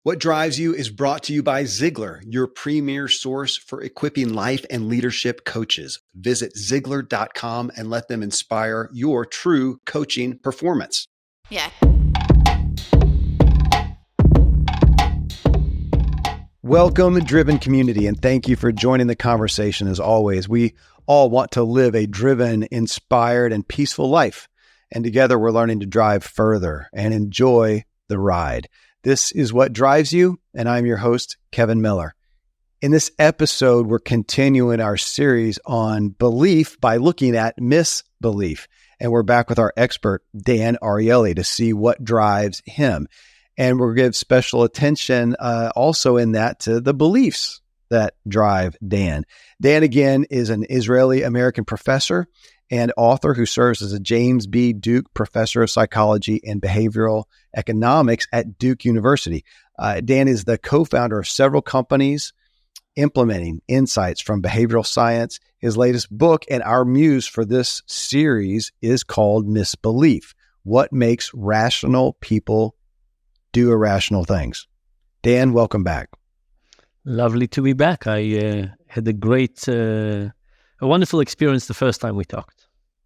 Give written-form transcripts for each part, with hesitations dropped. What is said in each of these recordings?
What Drives You is brought to you by Ziglar, your premier source for equipping life and leadership coaches. Visit Ziglar.com and let them inspire your true coaching performance. Yeah. Welcome, driven community, and thank you for joining the conversation as always. We all want to live a driven, inspired, and peaceful life. And together we're learning to drive further and enjoy the ride. This is What Drives You, and I'm your host, Kevin Miller. In this episode, we're continuing our series on belief by looking at misbelief. And we're back with our expert, Dan Ariely, to see what drives him. And we'll give special attention also in that to the beliefs that drive Dan. Dan, again, is an Israeli-American professor and author who serves as a James B. Duke Professor of Psychology and Behavioral Economics at Duke University. Dan is the co-founder of several companies implementing insights from behavioral science. His latest book and our muse for this series is called Misbelief: What Makes Rational People Do Irrational Things. Dan, welcome back. Lovely to be back. I had a wonderful experience the first time we talked.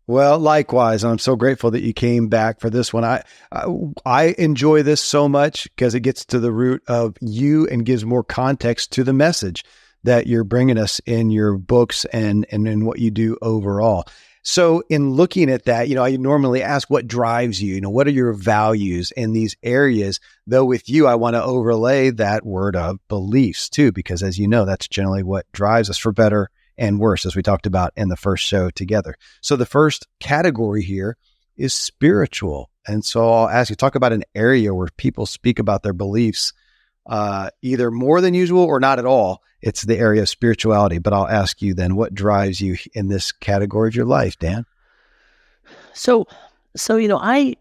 Well, likewise, and I'm so grateful that you came back for this one. I enjoy this so much because it gets to the root of you and gives more context to the message that you're bringing us in your books and in what you do overall. So in looking at that, I normally ask what drives you, what are your values in these areas? Though with you, I want to overlay that word of beliefs too, because as you know, that's generally what drives us for better and worse, as we talked about in the first show together. So the first category here is spiritual. And so I'll ask you, talk about an area where people speak about their beliefs, either more than usual or not at all. It's the area of spirituality. But I'll ask you then, what drives you in this category of your life, Dan? So I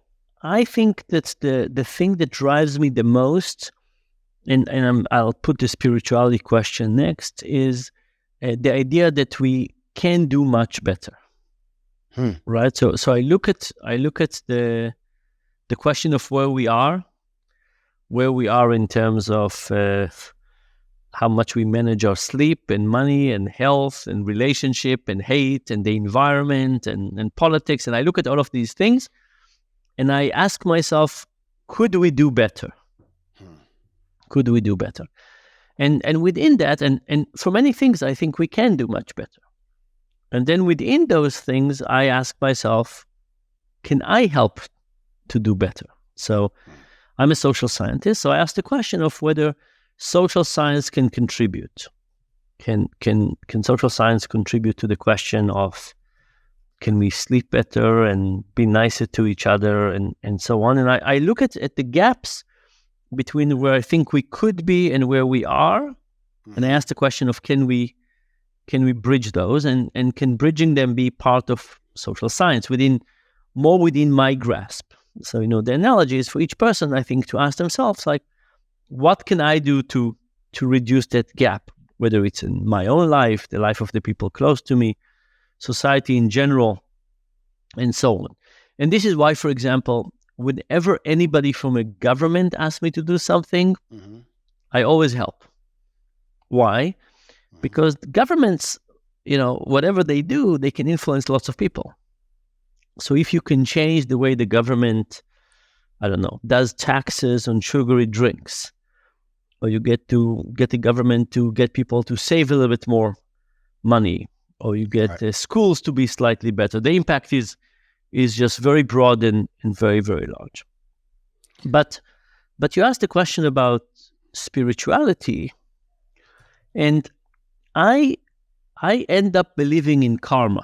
think that's the thing that drives me the most, and I'll put the spirituality question next, is the idea that we can do much better, right? So I look at the question of where we are in terms of how much we manage our sleep and money and health and relationship and hate and the environment and politics. And I look at all of these things and I ask myself, could we do better? Could we do better? And within that, and for many things, I think we can do much better. And then within those things, I ask myself, can I help to do better? So I'm a social scientist, so I ask the question of whether social science can contribute. Can social science contribute to the question of, can we sleep better and be nicer to each other and so on? And I look at the gaps between where I think we could be and where we are. And I ask the question of, can we bridge those, and can bridging them be part of social science within my grasp? So, the analogy is for each person, I think, to ask themselves, like, what can I do to reduce that gap, whether it's in my own life, the life of the people close to me, society in general, and so on. And this is why, for example, whenever anybody from a government asks me to do something, I always help. Why? Because governments, whatever they do, they can influence lots of people. So if you can change the way the government, does taxes on sugary drinks, or you get the government to get people to save a little bit more money, or you get schools to be slightly better, the impact is just very broad and very, very large. But you asked the question about spirituality, and I end up believing in karma.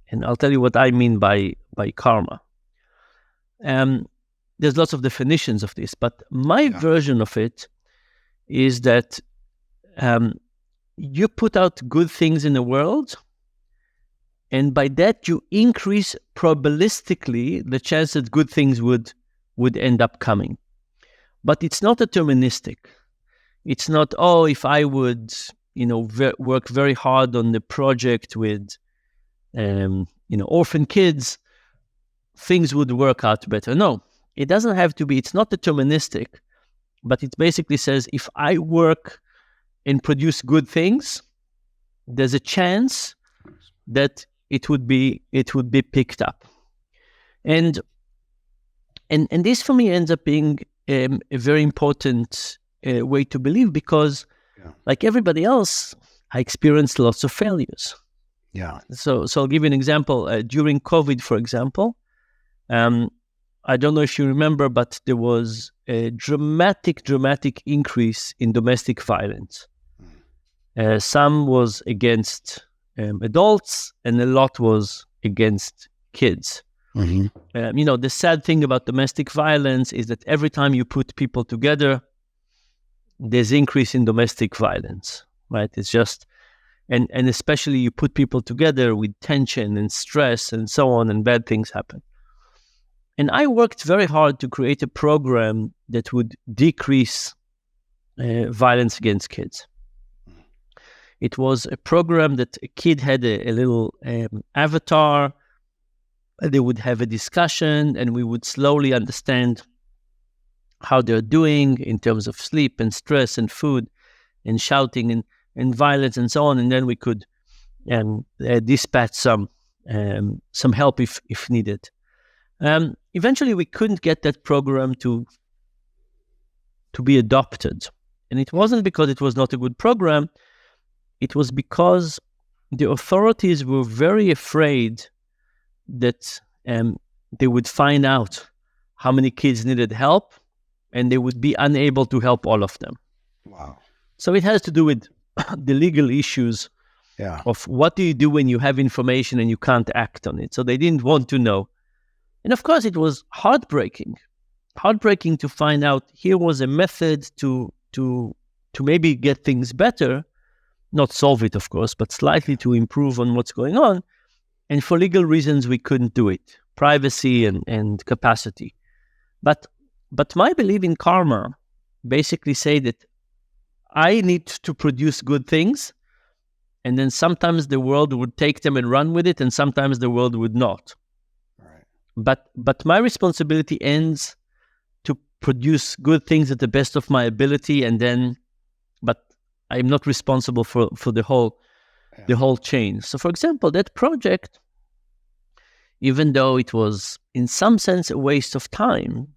And I'll tell you what I mean by karma. There's lots of definitions of this, but my version of it is that you put out good things in the world, and by that you increase probabilistically the chance that good things would end up coming. But it's not deterministic. It's not, if I would, work very hard on the project with, orphan kids, things would work out better. No, it doesn't have to be. It's not deterministic, but it basically says if I work and produce good things, there's a chance that it would be picked up. And this for me ends up being a very important way to believe, because like everybody else, I experienced lots of failures. Yeah. So I'll give you an example. During COVID, for example, I don't know if you remember, but there was a dramatic increase in domestic violence. Some was against adults, and a lot was against kids. Mm-hmm. The sad thing about domestic violence is that every time you put people together, there's increase in domestic violence, right? It's just, and especially you put people together with tension and stress and so on, and bad things happen. And I worked very hard to create a program that would decrease violence against kids. It was a program that a kid had a little avatar. They would have a discussion, and we would slowly understand how they're doing in terms of sleep and stress and food and shouting and violence and so on. And then we could dispatch some help if needed. Eventually, we couldn't get that program to be adopted. And it wasn't because it was not a good program. It was because the authorities were very afraid that they would find out how many kids needed help, and they would be unable to help all of them. Wow. So it has to do with the legal issues of what do you do when you have information and you can't act on it. So they didn't want to know. And of course, it was heartbreaking to find out here was a method to maybe get things better, not solve it, of course, but slightly to improve on what's going on. And for legal reasons, we couldn't do it, privacy and capacity. But my belief in karma basically say that I need to produce good things, and then sometimes the world would take them and run with it, and sometimes the world would not. But my responsibility ends to produce good things at the best of my ability, but I'm not responsible for the whole chain. So, for example, that project, even though it was in some sense a waste of time,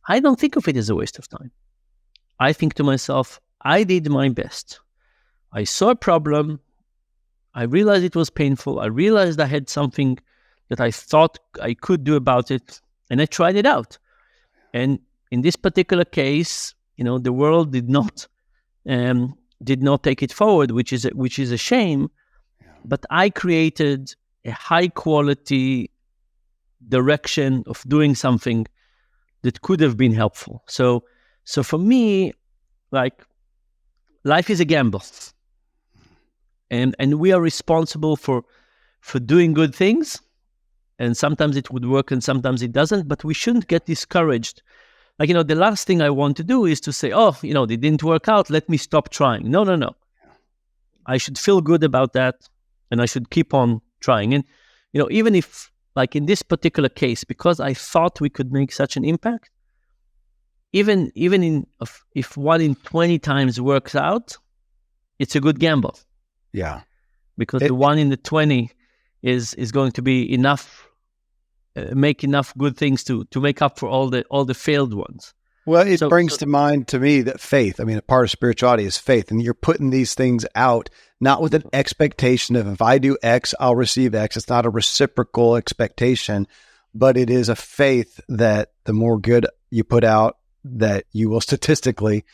I don't think of it as a waste of time. I think to myself, I did my best. I saw a problem. I realized it was painful. I realized I had something that I thought I could do about it, and I tried it out. And in this particular case, the world did not take it forward, which is a shame. But I created a high quality direction of doing something that could have been helpful. So for me, like, life is a gamble, and we are responsible for doing good things. And sometimes it would work and sometimes it doesn't, but we shouldn't get discouraged. Like, the last thing I want to do is to say, they didn't work out, let me stop trying. No. I should feel good about that, and I should keep on trying. And, even if, like in this particular case, because I thought we could make such an impact, even if 1 in 20 times works out, it's a good gamble. Yeah. Because the 1 in the 20 is going to be enough, make enough good things to make up for all the failed ones. Well, it brings to mind to me that faith, a part of spirituality is faith, and you're putting these things out, not with an expectation of if I do X, I'll receive X. It's not a reciprocal expectation, but it is a faith that the more good you put out, that you will statistically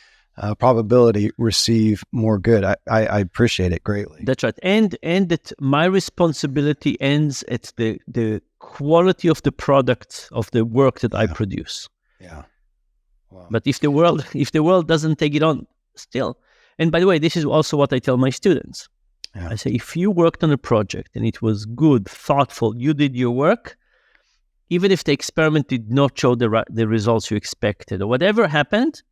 probability receive more good. I appreciate it greatly. That's right. And that my responsibility ends at the quality of the product of the work that I produce. Yeah. Wow. But if the world doesn't take it on still, and by the way, this is also what I tell my students. Yeah. I say, if you worked on a project and it was good, thoughtful, you did your work, even if the experiment did not show the results you expected or whatever happened,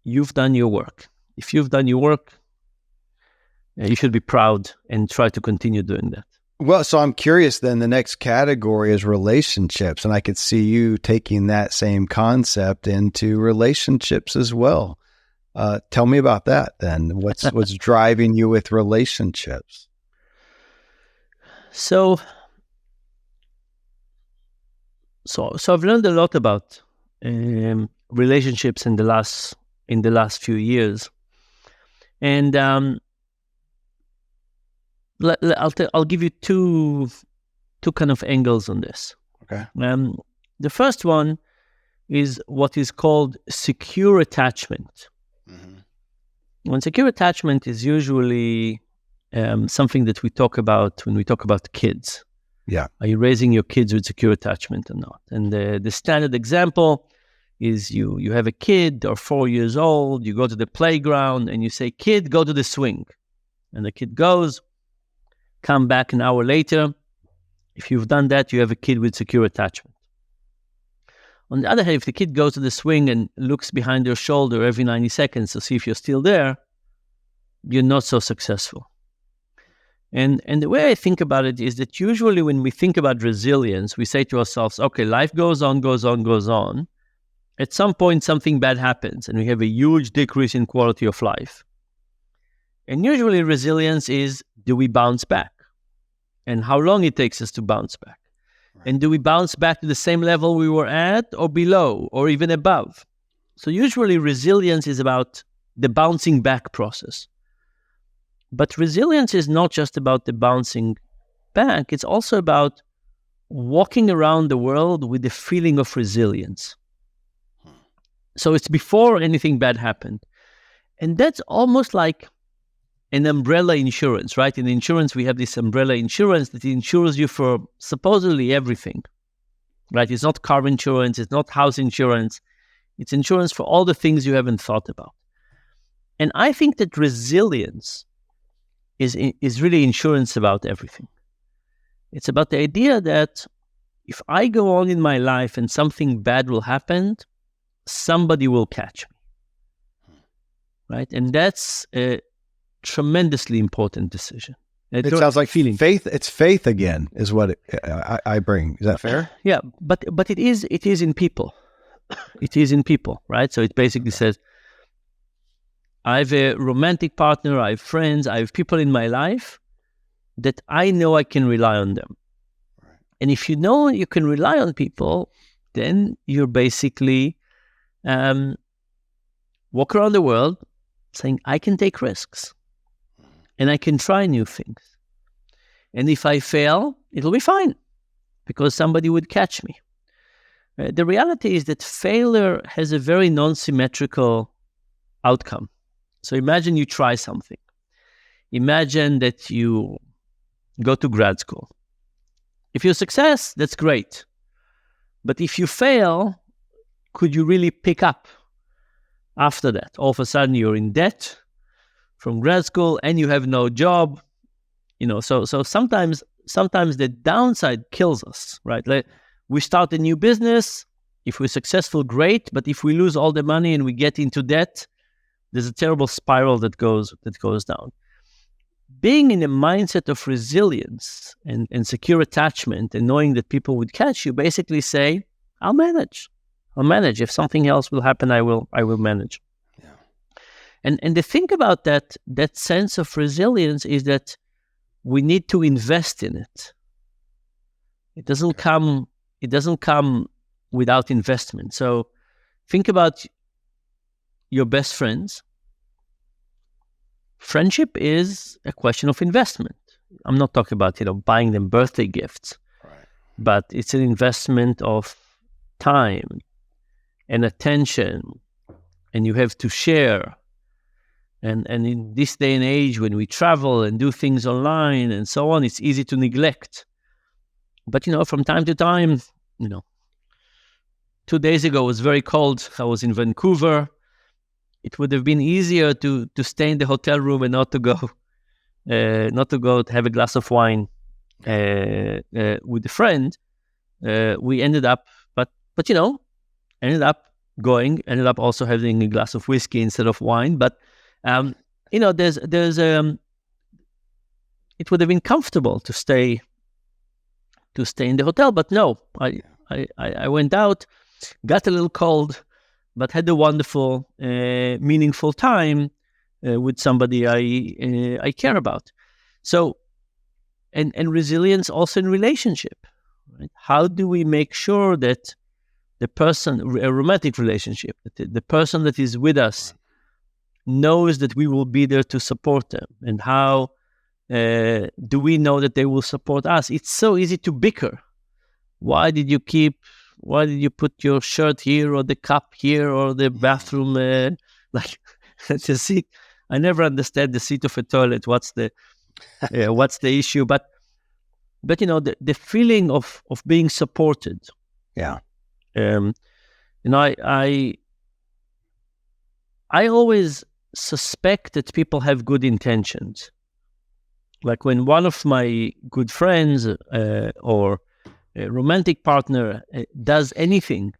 you've done your work. If you've done your work, you should be proud and try to continue doing that. Well, so I'm curious then, the next category is relationships. And I could see you taking that same concept into relationships as well. Tell me about that then. What's driving you with relationships? So I've learned a lot about relationships in the last few years, and I'll give you two kind of angles on this. Okay. The first one is what is called secure attachment. Mm-hmm. And secure attachment is usually something that we talk about when we talk about kids. Yeah. Are you raising your kids with secure attachment or not? And the standard example is you have a kid, they're 4 years old, you go to the playground and you say, "Kid, go to the swing." And the kid goes, come back an hour later. If you've done that, you have a kid with secure attachment. On the other hand, if the kid goes to the swing and looks behind your shoulder every 90 seconds to see if you're still there, you're not so successful. And the way I think about it is that usually when we think about resilience, we say to ourselves, okay, life goes on, goes on, goes on. At some point, something bad happens and we have a huge decrease in quality of life. And usually resilience is, do we bounce back? And how long it takes us to bounce back? Right. And do we bounce back to the same level we were at or below or even above? So usually resilience is about the bouncing back process. But resilience is not just about the bouncing back. It's also about walking around the world with the feeling of resilience. So it's before anything bad happened. And that's almost like an umbrella insurance, right? In insurance, we have this umbrella insurance that insures you for supposedly everything, right? It's not car insurance. It's not house insurance. It's insurance for all the things you haven't thought about. And I think that resilience is really insurance about everything. It's about the idea that if I go on in my life and something bad will happen, somebody will catch me, right? And that's a tremendously important decision. It sounds like feeling. Faith. It's faith again, is what I bring. Is that fair? Yeah, but it is in people. It is in people, right? So it basically says, I have a romantic partner, I have friends, I have people in my life that I know I can rely on them. Right. And if you know you can rely on people, then you're basically walk around the world saying, I can take risks and I can try new things. And if I fail, it'll be fine because somebody would catch me. The reality is that failure has a very non-symmetrical outcome. So imagine you try something. Imagine that you go to grad school. If you success, that's great. But if you fail, could you really pick up after that? All of a sudden you're in debt from grad school and you have no job. So sometimes the downside kills us, right? Like we start a new business. If we're successful, great. But if we lose all the money and we get into debt, there's a terrible spiral that goes down. Being in a mindset of resilience and secure attachment and knowing that people would catch you, basically say, I'll manage. If something else will happen, I will manage. Yeah. And the thing about that sense of resilience is that we need to invest in it. It doesn't come without investment. So think about your best friends. Friendship is a question of investment. I'm not talking about, buying them birthday gifts, right. But it's an investment of time and attention, and you have to share. And in this day and age, when we travel and do things online and so on, it's easy to neglect. But, from time to time, 2 days ago it was very cold. I was in Vancouver. It would have been easier to stay in the hotel room and not to go to have a glass of wine with a friend. We ended up also having a glass of whiskey instead of wine. But there's it would have been comfortable to stay in the hotel. But no, I went out, got a little cold, but had a wonderful, meaningful time with somebody I care about. So, and resilience also in relationship. Right? How do we make sure that the person, a romantic relationship, that the person that is with us knows that we will be there to support them? And how do we know that they will support us? It's so easy to bicker. Why did you put your shirt here, or the cup here, or the bathroom? Like, the seat. I never understand the seat of a toilet. What's the issue? But the feeling of being supported. Yeah. I always suspect that people have good intentions. Like when one of my good friends or a romantic partner does anything,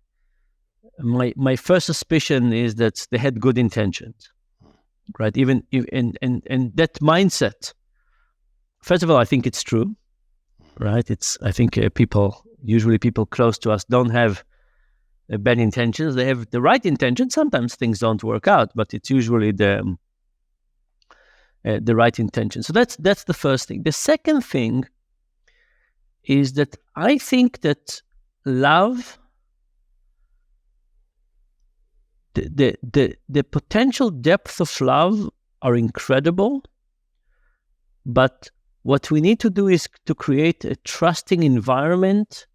my first suspicion is that they had good intentions, right? Even and that mindset. First of all, I think it's true, right? I think people close to us don't have bad intentions. They have the right intentions. Sometimes things don't work out, but it's usually the right intention. So that's the first thing. The second thing is that I think that love, the potential depth of love are incredible, but what we need to do is to create a trusting environment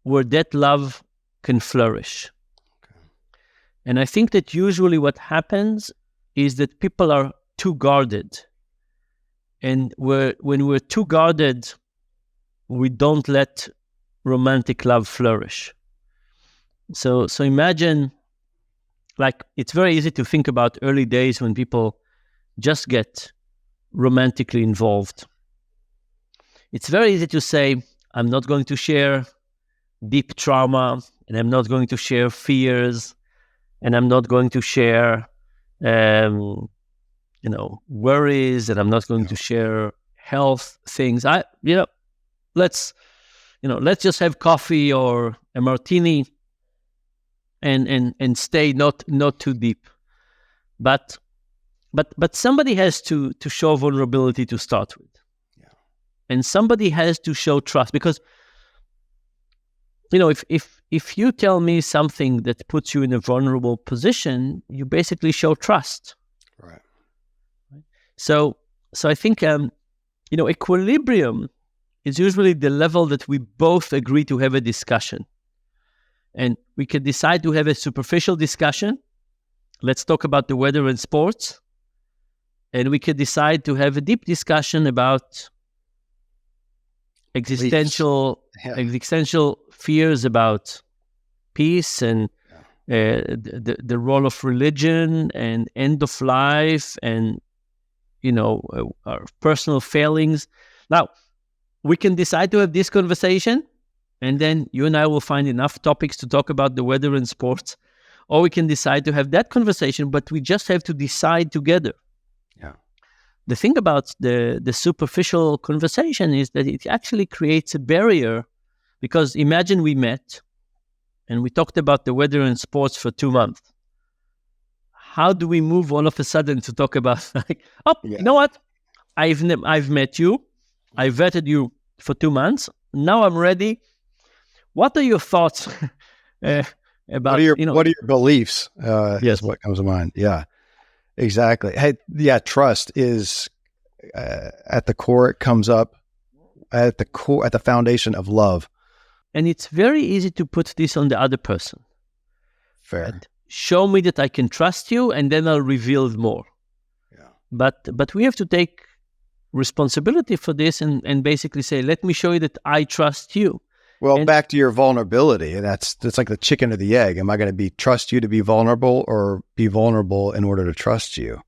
where that love can flourish. Okay. And I think that usually what happens is that people are too guarded. And when we're too guarded, we don't let romantic love flourish. So imagine, like, it's very easy to think about early days when people just get romantically involved. It's very easy to say, I'm not going to share deep trauma, and I'm not going to share fears, and I'm not going to share worries, and I'm not going to share health things. Let's just have coffee or a martini and stay not too deep. But somebody has to show vulnerability to start with. Yeah. And somebody has to show trust, because if you tell me something that puts you in a vulnerable position, you basically show trust. Right. So I think equilibrium is usually the level that we both agree to have a discussion. And we can decide to have a superficial discussion. Let's talk about the weather and sports. And we can decide to have a deep discussion about existential fears about peace and the role of religion and end of life and our personal failings. Now, we can decide to have this conversation, and then you and I will find enough topics to talk about the weather and sports, or we can decide to have that conversation, but we just have to decide together. Yeah. The thing about the superficial conversation is that it actually creates a barrier, because imagine we met and we talked about the weather and sports for 2 months. How do we move all of a sudden to talk about You know what? I've met you. I vetted you for 2 months. Now I'm ready. What are your thoughts about? What are your beliefs? Yes, what comes to mind. Yeah, exactly. Hey, yeah, trust is at the core. It comes up at the foundation of love. And it's very easy to put this on the other person. Fair. And show me that I can trust you, and then I'll reveal more. Yeah. But we have to take responsibility for this and basically say, let me show you that I trust you. Well, back to your vulnerability, that's like the chicken or the egg. Am I going to trust you to be vulnerable, or be vulnerable in order to trust you?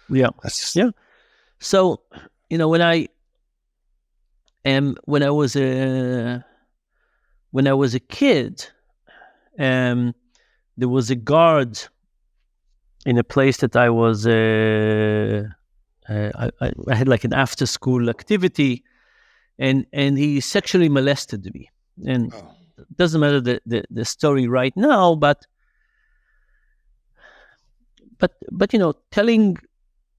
Yeah. Yeah. So, when I was a kid, there was a guard in a place that I was I had like an after school activity, and he sexually molested me. And it doesn't matter the story right now, but telling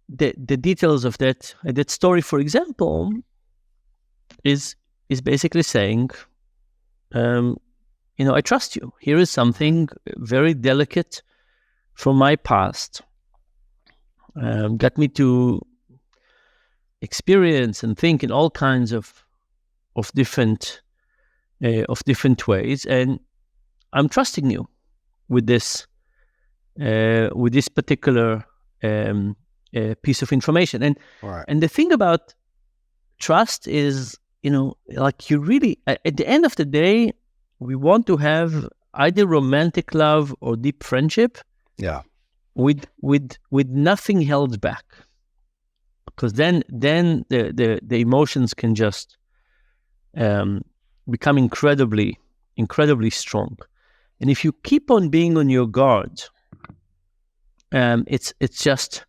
the details of that story, for example, is basically saying, I trust you. Here is something very delicate from my past. Got me to experience and think in all kinds of different ways, and I'm trusting you with this particular piece of information. And Right. and the thing about trust is, like, you really, at the end of the day, we want to have either romantic love or deep friendship. Yeah. With nothing held back, because then the emotions can just become incredibly strong. And if you keep on being on your guard, it's just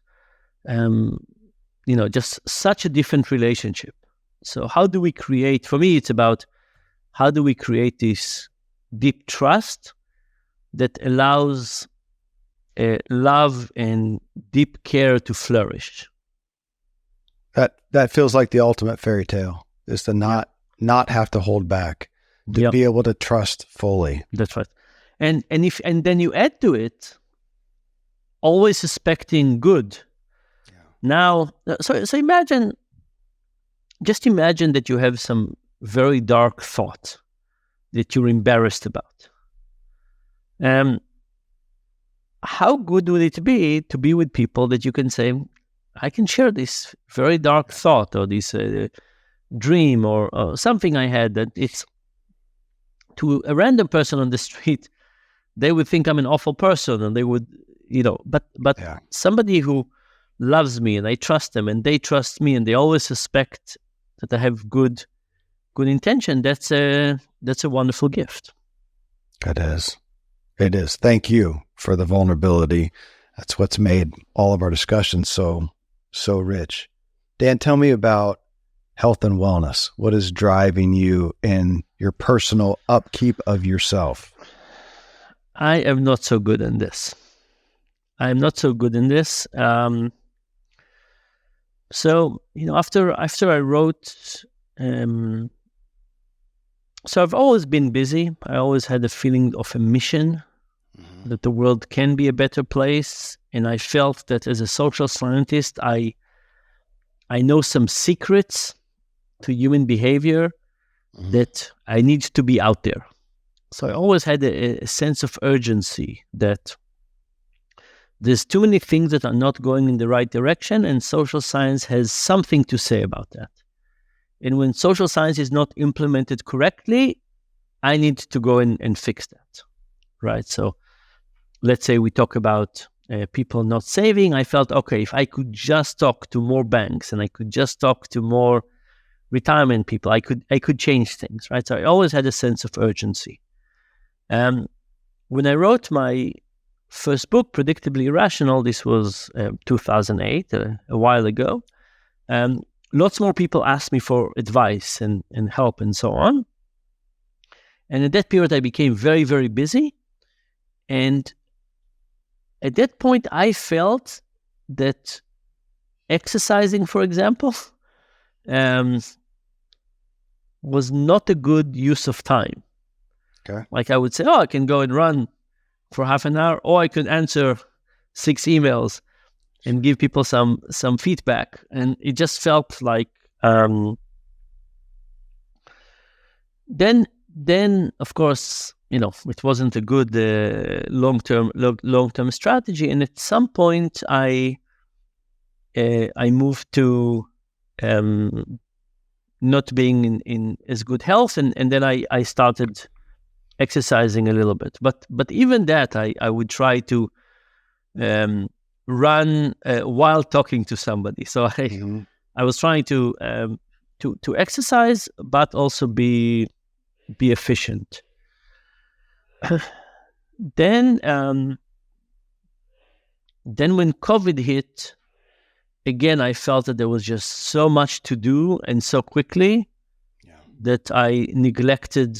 just such a different relationship. So how do we create? For me, it's about how do we create this deep trust that allows love and deep care to flourish. That feels like the ultimate fairy tale, is to not have to hold back, to be able to trust fully. That's right. And then you add to it, always suspecting good. Yeah. Now, so imagine that you have some very dark thought that you're embarrassed about. How good would it be to be with people that you can say, I can share this very dark thought, or this dream, or something I had, that it's to a random person on the street, they would think I'm an awful person, and they would, but somebody who loves me and I trust them and they trust me and they always suspect that I have good intention, that's a wonderful gift. It is. Thank you for the vulnerability. That's what's made all of our discussions so rich. Dan, tell me about health and wellness. What is driving you in your personal upkeep of yourself? I am not so good in this. So, after I wrote, so I've always been busy. I always had a feeling of a mission, that the world can be a better place. And I felt that as a social scientist, I know some secrets to human behavior that I need to be out there. So I always had a sense of urgency that there's too many things that are not going in the right direction, and social science has something to say about that. And when social science is not implemented correctly, I need to go in and fix that, right? So let's say we talk about people not saving. I felt, okay, if I could just talk to more banks and I could just talk to more retirement people, I could change things, right? So I always had a sense of urgency. When I wrote my first book, Predictably Irrational, this was 2008, a while ago, lots more people asked me for advice and help and so on. And at that period, I became very, very busy. And at that point, I felt that exercising, for example, was not a good use of time. Okay. Like I would say, I can go and run for half an hour, or I could answer 6 emails and give people some feedback. And it just felt like, then of course, it wasn't a good long-term strategy. And at some point I moved to not being in as good health, and then I started exercising a little bit. But even that, I would try to run while talking to somebody. So I was trying to exercise, but also be efficient. Then when COVID hit, again, I felt that there was just so much to do and so quickly that I neglected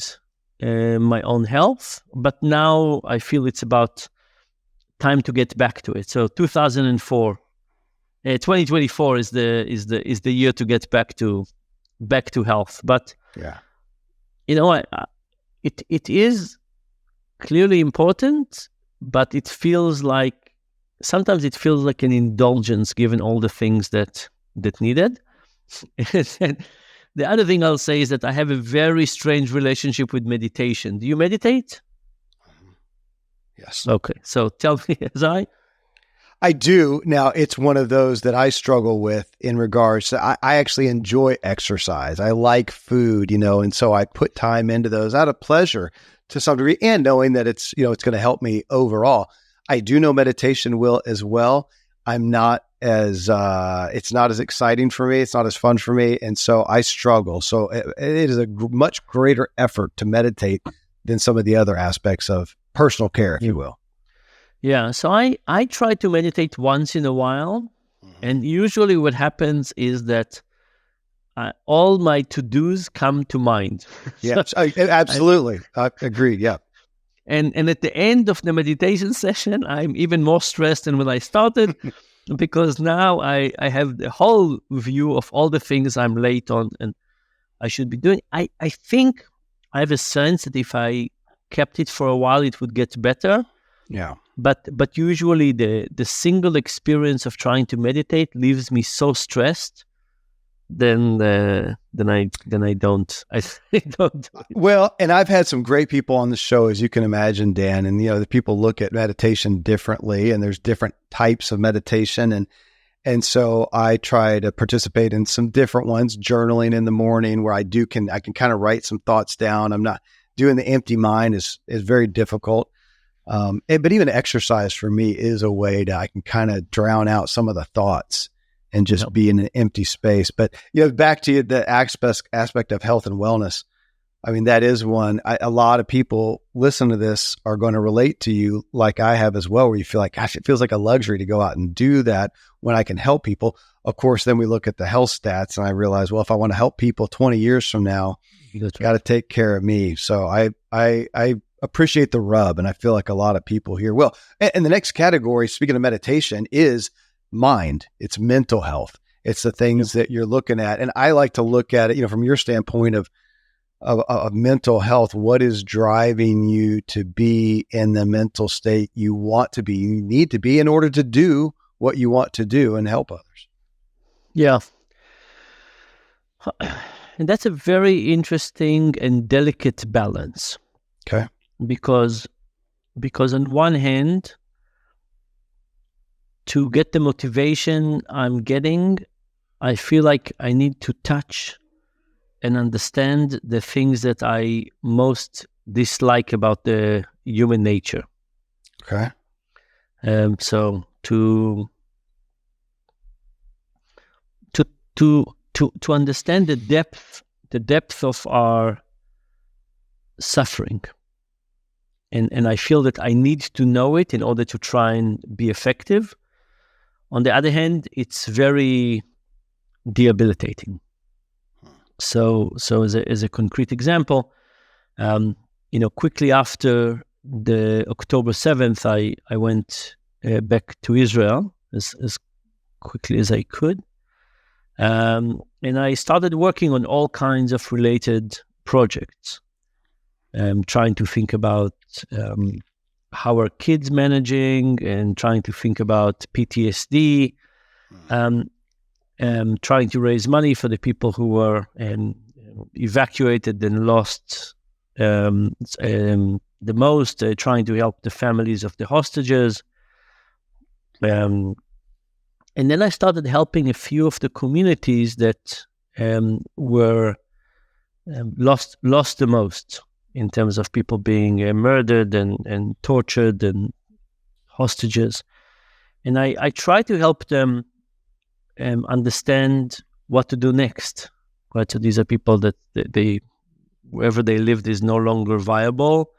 my own health. But now I feel it's about time to get back to it. So 2024 is the year to get back to health. But it is clearly important, but sometimes it feels like an indulgence given all the things that needed. And the other thing I'll say is that I have a very strange relationship with meditation. Do you meditate? Yes. Okay. So tell me, I do. Now, it's one of those that I struggle with in regards to, I actually enjoy exercise. I like food, and so I put time into those out of pleasure to some degree, and knowing that it's going to help me overall. I do know meditation will as well. I'm not as, it's not as exciting for me. It's not as fun for me. And so I struggle. So it is a much greater effort to meditate than some of the other aspects of personal care, if you will. Yeah. So I try to meditate once in a while. And usually what happens is that all my to-dos come to mind. Yes, absolutely. I agree. Yeah. And at the end of the meditation session, I'm even more stressed than when I started because now I have the whole view of all the things I'm late on and I should be doing. I think I have a sense that if I kept it for a while, it would get better. Yeah. But usually the single experience of trying to meditate leaves me so stressed. Then I don't. I don't. Well, and I've had some great people on the show, as you can imagine, Dan. And the people look at meditation differently, and there's different types of meditation, and so I try to participate in some different ones. Journaling in the morning, where I can kind of write some thoughts down. I'm not doing the empty mind is very difficult. But even exercise for me is a way I can kind of drown out some of the thoughts and just be in an empty space. But, back to the aspect of health and wellness. I mean, that is one. A lot of people listen to this are going to relate to you like I have as well, where you feel like, gosh, it feels like a luxury to go out and do that when I can help people. Of course, then we look at the health stats and I realize, well, if I want to help people 20 years from now, got to take care of me. So I appreciate the rub. And I feel like a lot of people here will. And the next category, speaking of meditation, is mind. It's mental health. It's the things that you're looking at. And I like to look at it, from your standpoint of mental health. What is driving you to be in the mental state you want to be, you need to be in order to do what you want to do and help others? Yeah. And that's a very interesting and delicate balance. Okay. Because on one hand, to get the motivation I'm getting, I feel like I need to touch and understand the things that I most dislike about the human nature. Okay. So to understand the depth of our suffering. And I feel that I need to know it in order to try and be effective. On the other hand, it's very debilitating. So as a concrete example, quickly after the October 7th, I went back to Israel as quickly as I could. And I started working on all kinds of related projects. Trying to think about how are kids managing and trying to think about PTSD, trying to raise money for the people who were evacuated and lost the most, trying to help the families of the hostages. And then I started helping a few of the communities that were lost the most, in terms of people being murdered and tortured and hostages. And I try to help them understand what to do next. Right? So these are people that wherever they lived is no longer viable.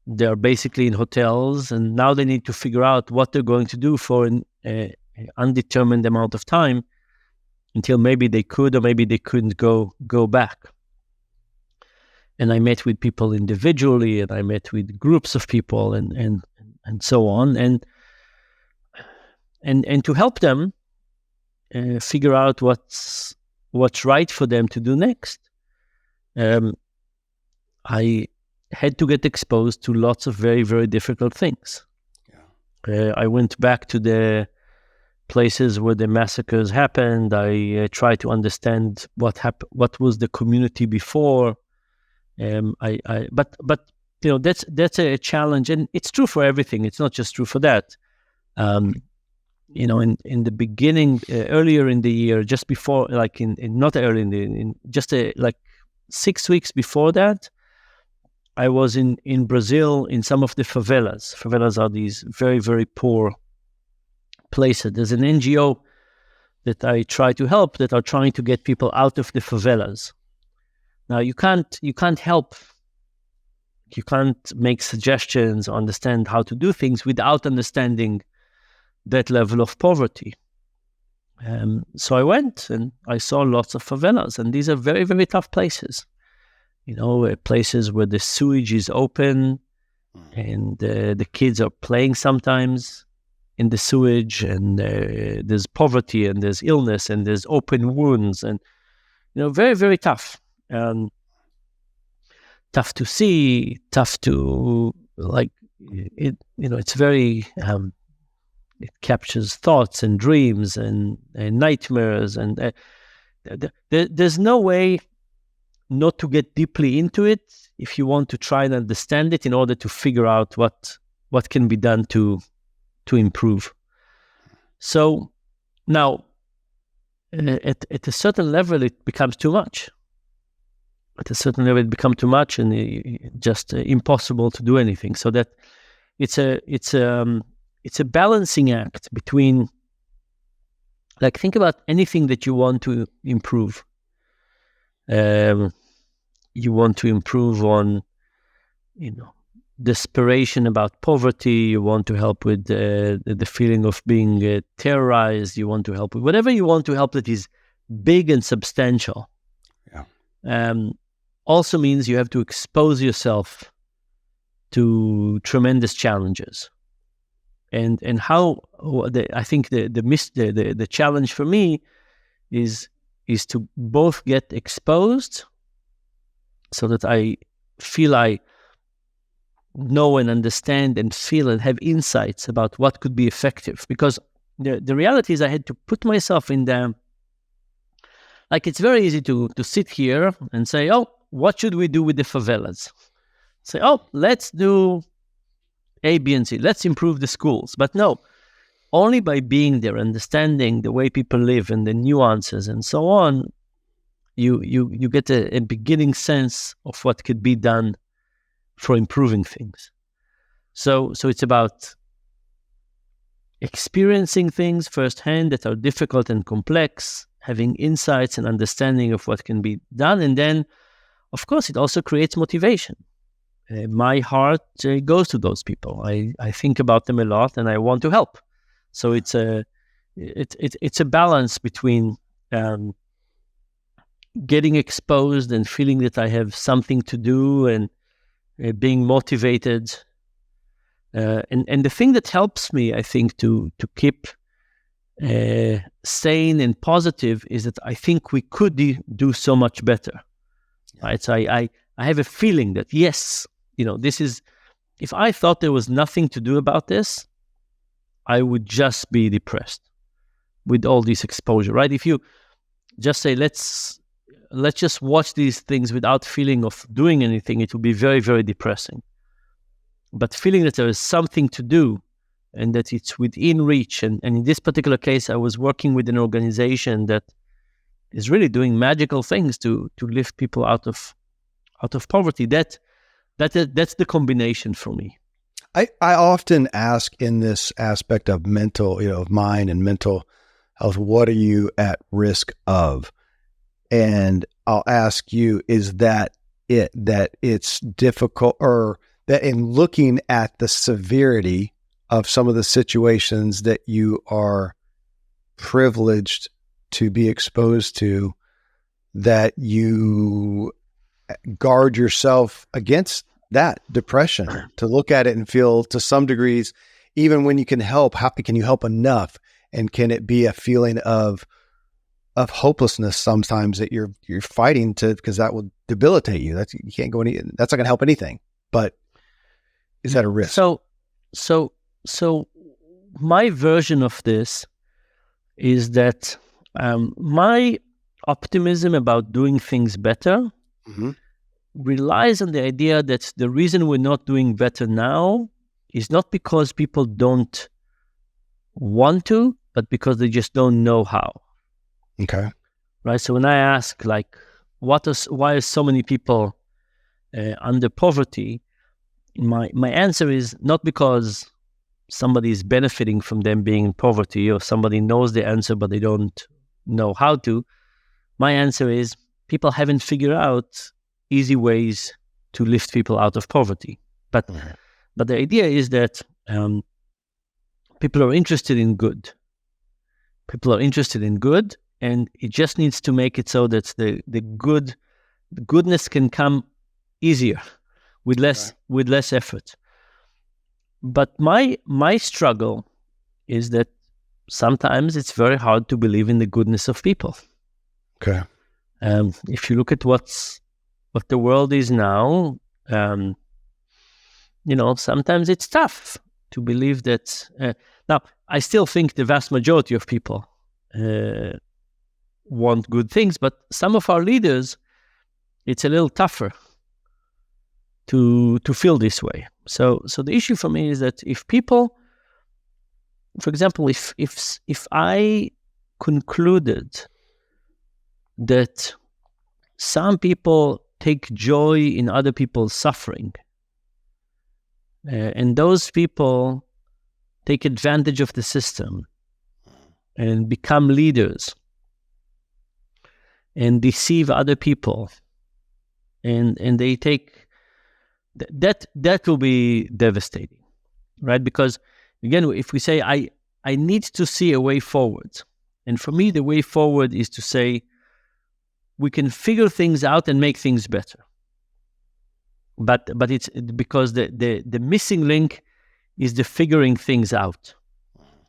They're basically in hotels, and now they need to figure out what they're going to do for undetermined amount of time until maybe they could or maybe they couldn't go back. And I met with people individually, and I met with groups of people, and so on, and to help them figure out what's right for them to do next. I had to get exposed to lots of very, very difficult things. Yeah. I went back to the places where the massacres happened. I tried to understand what was the community before. But that's a challenge, and it's true for everything. It's not just true for that. In the beginning, earlier in the year, just before, like not early in just 6 weeks before that, I was in Brazil in some of the favelas. Favelas are these very, very poor places. There's an NGO that I try to help that are trying to get people out of the favelas. Now you can't help. You can't make suggestions or understand how to do things without understanding that level of poverty. So I went and I saw lots of favelas, and these are very, very tough places. Places where the sewage is open, and the kids are playing sometimes in the sewage, and there's poverty, and there's illness, and there's open wounds, and very, very tough. Tough to see, tough to it. It's very. It captures thoughts and dreams and nightmares, and there's no way not to get deeply into it if you want to try and understand it in order to figure out what can be done to improve. So now, at a certain level, it becomes too much. At a certain level, it becomes too much, and just impossible to do anything. So that it's a balancing act between, think about anything that you want to improve. You want to improve on, desperation about poverty. You want to help with the feeling of being terrorized. You want to help with whatever you want to help that is big and substantial. Yeah. Also means you have to expose yourself to tremendous challenges. And I think the challenge for me is to both get exposed so that I feel I know and understand and feel and have insights about what could be effective. Because the reality is I had to put myself in the, it's very easy to sit here and say, oh, what should we do with the favelas? Say, oh, let's do A, B, and C. Let's improve the schools. But no, only by being there, understanding the way people live and the nuances and so on, you get a beginning sense of what could be done for improving things. So it's about experiencing things firsthand that are difficult and complex, having insights and understanding of what can be done, and then, of course, it also creates motivation. My heart goes to those people. I think about them a lot, and I want to help. So it's a balance between getting exposed and feeling that I have something to do, and being motivated. And the thing that helps me, I think, to keep sane and positive is that I think we could do so much better. Yeah. Right? So I have a feeling that, yes, this is, if I thought there was nothing to do about this, I would just be depressed with all this exposure, right? If you just say, let's just watch these things without feeling of doing anything, it will be very, very depressing. But feeling that there is something to do and that it's within reach. And in this particular case, I was working with an organization that is really doing magical things to lift people out of poverty. That's the combination for me. I often ask in this aspect of mental, of mind and mental health, what are you at risk of? And I'll ask you, is that it's difficult, or that in looking at the severity of some of the situations that you are privileged to be exposed to that you guard yourself against that depression, to look at it and feel to some degrees, even when you can help, how can you help enough? And can it be a feeling of hopelessness sometimes that you're fighting to, because that will debilitate you. You can't go that's not going to help anything, but is that a risk? So my version of this is that my optimism about doing things better relies on the idea that the reason we're not doing better now is not because people don't want to, but because they just don't know how. Okay. Right. So when I ask, like, why are so many people under poverty, my answer is not because somebody is benefiting from them being in poverty, or somebody knows the answer but they don't know how to. My answer is people haven't figured out easy ways to lift people out of poverty. But the idea is that people are interested in good. People are interested in good, and it just needs to make it so that the goodness can come easier with less effort. But my struggle is that sometimes it's very hard to believe in the goodness of people. Okay. If you look at what the world is now, sometimes it's tough to believe that. Now, I still think the vast majority of people want good things, but some of our leaders, it's a little tougher to feel this way. So the issue for me is that if people, for example, if I concluded that some people take joy in other people's suffering, and those people take advantage of the system and become leaders and deceive other people, and they take that will be devastating, right? Because again, if we say I need to see a way forward, and for me the way forward is to say we can figure things out and make things better. But it's because the missing link is the figuring things out,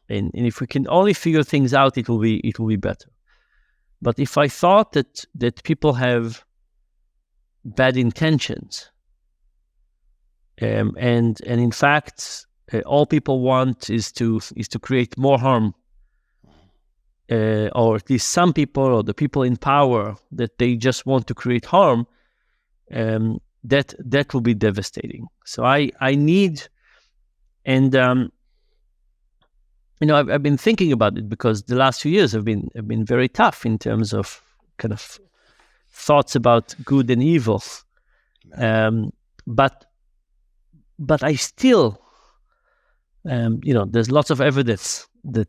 and if we can only figure things out, it will be better. But if I thought that people have bad intentions, and in fact all people want is to create more harm, or at least some people, or the people in power, that they just want to create harm, that will be devastating. So I need, and I've been thinking about it, because the last few years have been very tough in terms of kind of thoughts about good and evil. But I still, there's lots of evidence that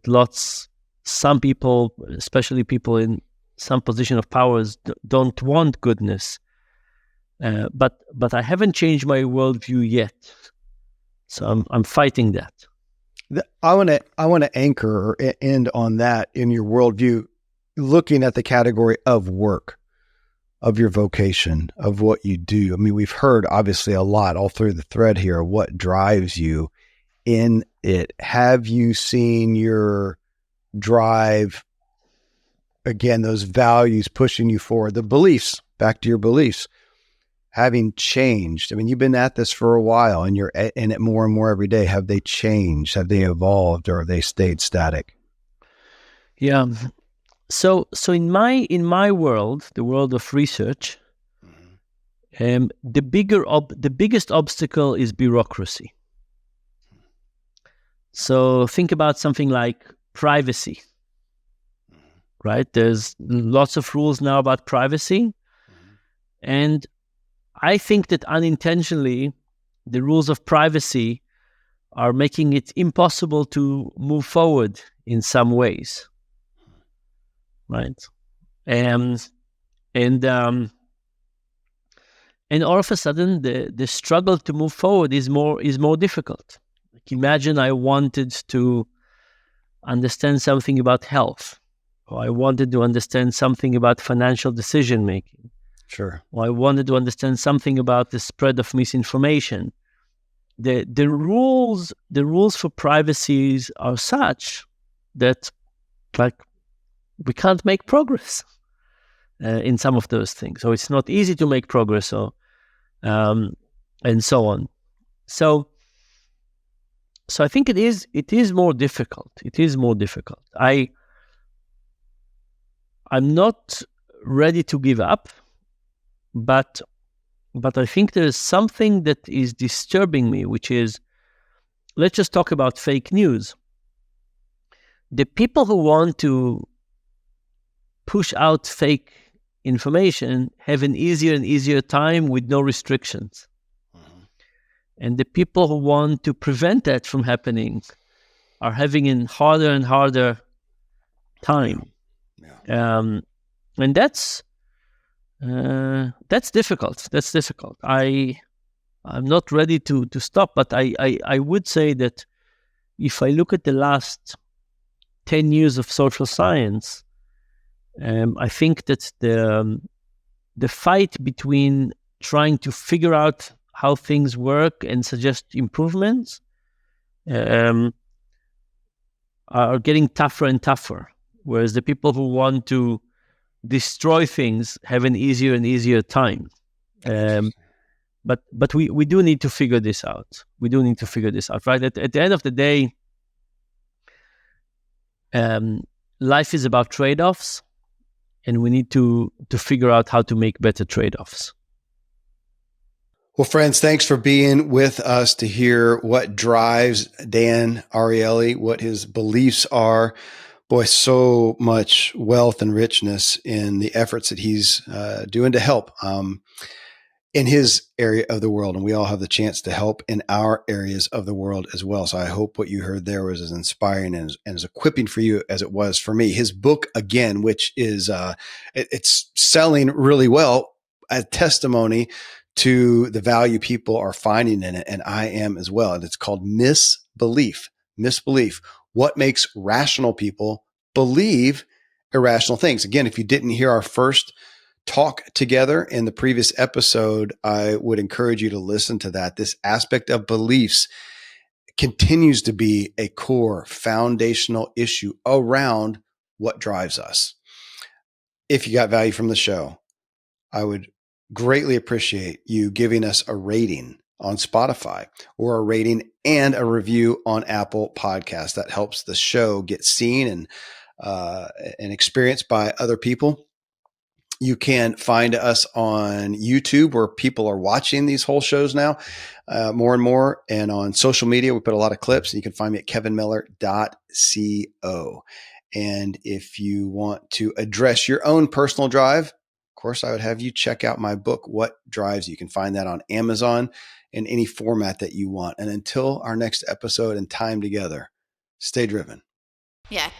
some people, especially people in some position of powers, don't want goodness. But I haven't changed my worldview yet, so I'm fighting that. I want to anchor or end on that in your worldview, looking at the category of work, of your vocation, of what you do. I mean, we've heard obviously a lot all through the thread here, what drives you in it. Have you seen your drive, again, those values pushing you forward, the beliefs, back to your beliefs, having changed? I mean, you've been at this for a while and you're in it more and more every day. Have they changed? Have they evolved, or have they stayed static? Yeah. So in my world, the world of research, the biggest obstacle is bureaucracy. So think about something like privacy, right? There's lots of rules now about privacy, and I think that unintentionally, the rules of privacy are making it impossible to move forward in some ways, right? And all of a sudden, the struggle to move forward is more difficult. Like, imagine I wanted to understand something about health, or I wanted to understand something about financial decision making, Sure. or I wanted to understand something about the spread of misinformation. The rules for privacy are such that, like, we can't make progress in some of those things. So it's not easy to make progress. So and so on. So I think it is more difficult. It is more difficult. I'm not ready to give up, but I think there's something that is disturbing me, which is, let's just talk about fake news. The people who want to push out fake information have an easier and easier time with no restrictions. Mm-hmm. And the people who want to prevent that from happening are having a harder and harder time. Yeah. And that's difficult. That's difficult. I'm not ready to stop, but I would say that if I look at the last 10 years of social science, I think that the fight between trying to figure out how things work and suggest improvements are getting tougher and tougher, whereas the people who want to destroy things have an easier and easier time. But we do need to figure this out. We do need to figure this out, right? At the end of the day, life is about trade-offs, and we need to figure out how to make better trade-offs. Well, friends, thanks for being with us to hear what drives Dan Ariely, what his beliefs are. Boy, so much wealth and richness in the efforts that he's doing to help in his area of the world. And we all have the chance to help in our areas of the world as well. So I hope what you heard there was as inspiring and as equipping for you as it was for me. His book, again, which is it's selling really well, a testimony to the value people are finding in it. And I am as well. And it's called Misbelief. Misbelief. What makes rational people believe irrational things? Again, if you didn't hear our first talk together in the previous episode, I would encourage you to listen to that. This aspect of beliefs continues to be a core foundational issue around what drives us. If you got value from the show, I would greatly appreciate you giving us a rating on Spotify, or a rating and a review on Apple Podcasts. That helps the show get seen and experienced by other people. You can find us on YouTube, where people are watching these whole shows now more and more. And on social media, we put a lot of clips. And you can find me at kevinmiller.co. And if you want to address your own personal drive, of course, I would have you check out my book, What Drives You. You can find that on Amazon in any format that you want. And until our next episode and time together, stay driven. Yeah.